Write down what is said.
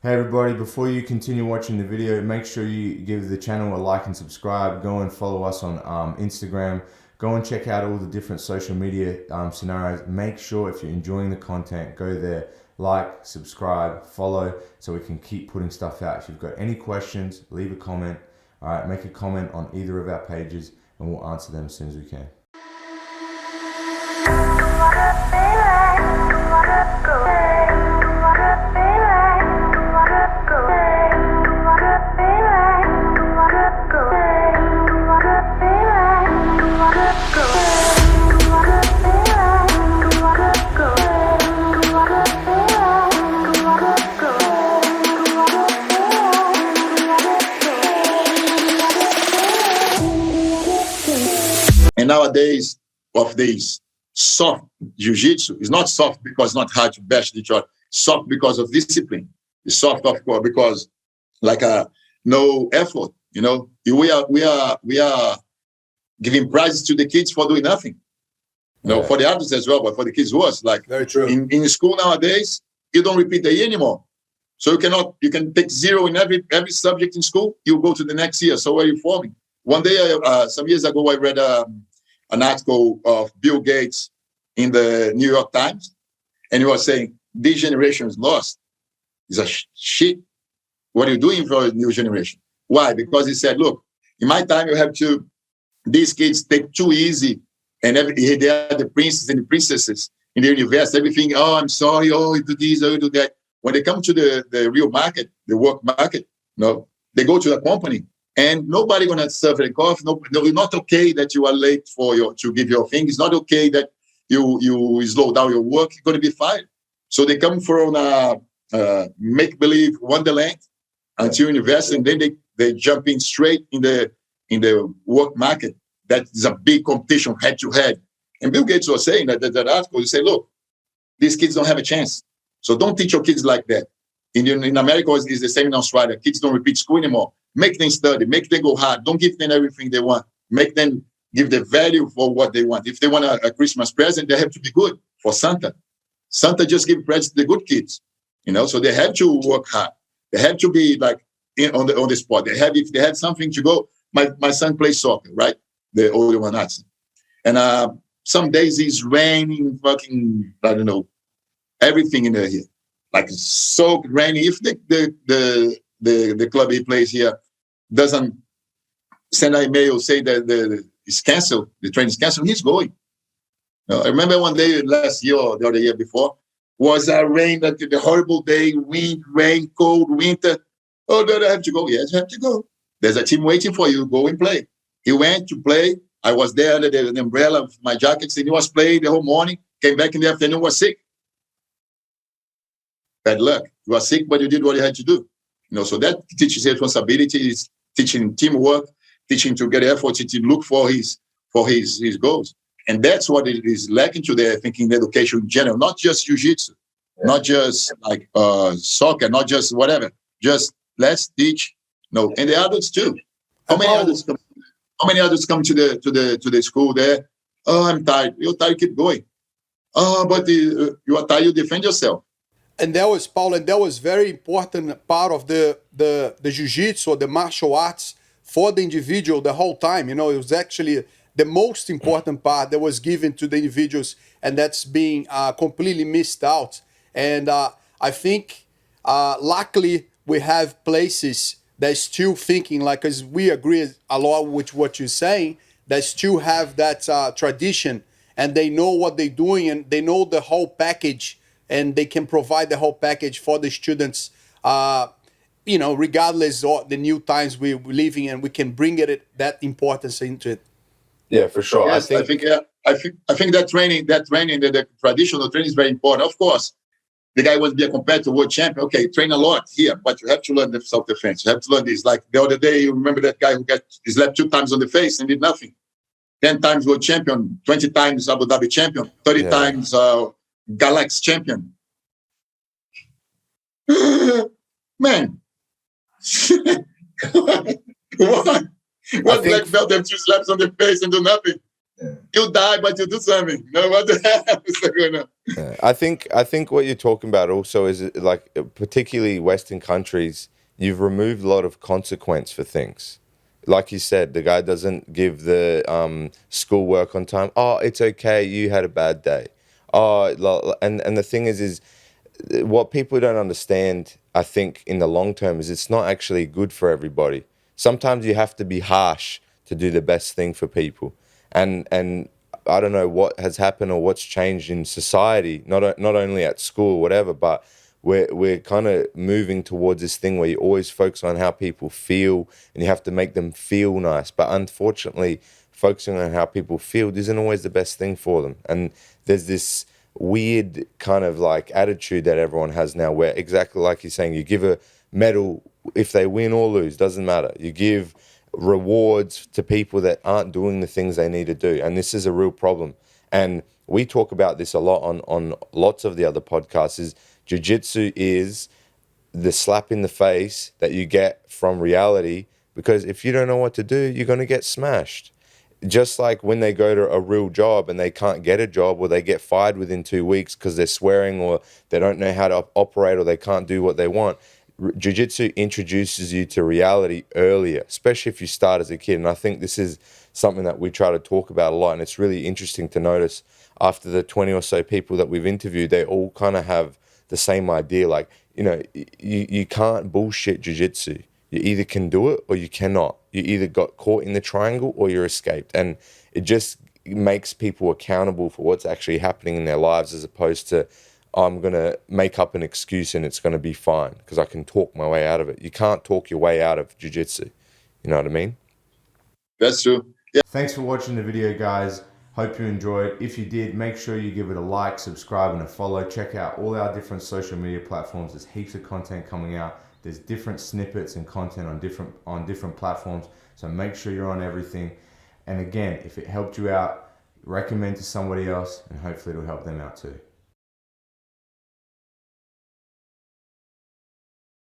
Hey everybody, before you continue watching the video, make sure you give the channel a like and subscribe. Go and follow us on Instagram. Go and check out all the different social media scenarios. Make sure if you're enjoying the content, go there, like, subscribe, follow, so we can keep putting stuff out. If you've got any questions, leave a comment. All right, make a comment on either of our pages and we'll answer them as soon as we can. And nowadays, of these soft jiu-jitsu, it's not soft because it's not hard to bash each other. Soft because of discipline. It's soft, of course, because no effort. You know, we are giving prizes to the kids for doing nothing. You know, for the adults as well, but for the kids worse. Like very true. In school nowadays, you don't repeat the year anymore. So you can take 0 in every subject in school. You go to the next year. So where are you forming? One day, some years ago, I read an article of Bill Gates in the New York Times, and he was saying, this generation is lost. It's a shit. What are you doing for a new generation? Why? Because he said, look, in my time, these kids take too easy, and they are the princes and the princesses in the universe, everything, oh, I'm sorry, oh, you do this, oh, you do that. When they come to the real market, the work market, no, they go to a company, and nobody gonna serve a coffee. No, it's not okay that you are late to give your thing. It's not okay that you slow down your work. You're gonna be fired. So they come from make believe wonderland until university, and then they jump in straight in the work market. That is a big competition head to head. And Bill Gates was saying that article. He said, look, these kids don't have a chance. So don't teach your kids like that. In America, it's the same in Australia. Kids don't repeat school anymore. Make them study. Make them go hard. Don't give them everything they want. Make them give the value for what they want. If they want a Christmas present, they have to be good for Santa. Santa just give presents to the good kids, you know. So they have to work hard. They have to be like on the spot. If they have something to go. My son plays soccer, right? The older one, and some days it's raining, fucking, I don't know, everything in there here, like so rainy. If the club he plays here doesn't send an email say that it's canceled, the train is canceled, he's going. I remember one day last year or the other year before was a rain, that the horrible day, wind, rain, cold, winter. Oh, do I have to go? Yes, you have to go. There's a team waiting for you. Go and play. He went to play. I was there under the umbrella of my jackets, and he was playing the whole morning. Came back in the afternoon, was sick. Bad luck. You were sick, but you did what you had to do. You know, so that teaches responsibility, is teaching teamwork, teaching to get effort, to look for his goals. And that's what it is lacking today, I think, in education in general, not just jiu-jitsu, not just like soccer, not just whatever. Just let's teach, and the adults too. How many adults come to the school there? Oh, I'm tired. You're tired, keep going. Oh, but you are tired, you defend yourself. And that was, Paulo, and that was very important part of the jiu-jitsu or the martial arts for the individual the whole time. You know, it was actually the most important part that was given to the individuals, and that's being completely missed out. And I think, luckily, we have places that still thinking, like, as we agree a lot with what you're saying, that still have that tradition, and they know what they're doing, and they know the whole package, and they can provide the whole package for the students, regardless of the new times we're living in, we can bring that importance into it. Yeah, for sure. Yes, I think that training, the traditional training is very important. Of course, the guy wants to be a competitor, world champion. Okay, train a lot here, but you have to learn the self-defense. You have to learn this. Like the other day, you remember that guy who got slapped 2 times on the face and did nothing. 10 times world champion, 20 times Abu Dhabi champion, 30 times Galaxy champion. Man. What black belt have 2 slaps on the face and do nothing? You die, but you do something. No, what the hell is going on? Yeah. I think what you're talking about also is like particularly Western countries, you've removed a lot of consequence for things. Like you said, the guy doesn't give the schoolwork on time. Oh, it's okay. You had a bad day. Oh, and the thing is what people don't understand, I think, in the long term is it's not actually good for everybody. Sometimes you have to be harsh to do the best thing for people. And I don't know what has happened or what's changed in society, not only at school, whatever, but we're kind of moving towards this thing where you always focus on how people feel and you have to make them feel nice. But unfortunately, focusing on how people feel isn't always the best thing for them. And there's this weird kind of like attitude that everyone has now where exactly like you're saying, you give a medal if they win or lose, doesn't matter. You give rewards to people that aren't doing the things they need to do. And this is a real problem. And we talk about this a lot on lots of the other podcasts is jiu-jitsu is the slap in the face that you get from reality, because if you don't know what to do, you're going to get smashed. Just like when they go to a real job and they can't get a job or they get fired within 2 weeks because they're swearing or they don't know how to operate or they can't do what they want. Jiu-jitsu introduces you to reality earlier, especially if you start as a kid. And I think this is something that we try to talk about a lot. And it's really interesting to notice after the 20 or so people that we've interviewed, they all kind of have the same idea. Like, you can't bullshit jiu-jitsu. You either can do it or you cannot. You either got caught in the triangle or you're escaped. And it just makes people accountable for what's actually happening in their lives as opposed to, I'm going to make up an excuse and it's going to be fine because I can talk my way out of it. You can't talk your way out of jiu-jitsu. You know what I mean? That's true. Yeah. Thanks for watching the video, guys. Hope you enjoyed. If you did, make sure you give it a like, subscribe, and a follow. Check out all our different social media platforms. There's heaps of content coming out. There's different snippets and content on different platforms. So make sure you're on everything. And again, if it helped you out, recommend to somebody else, and hopefully it'll help them out too.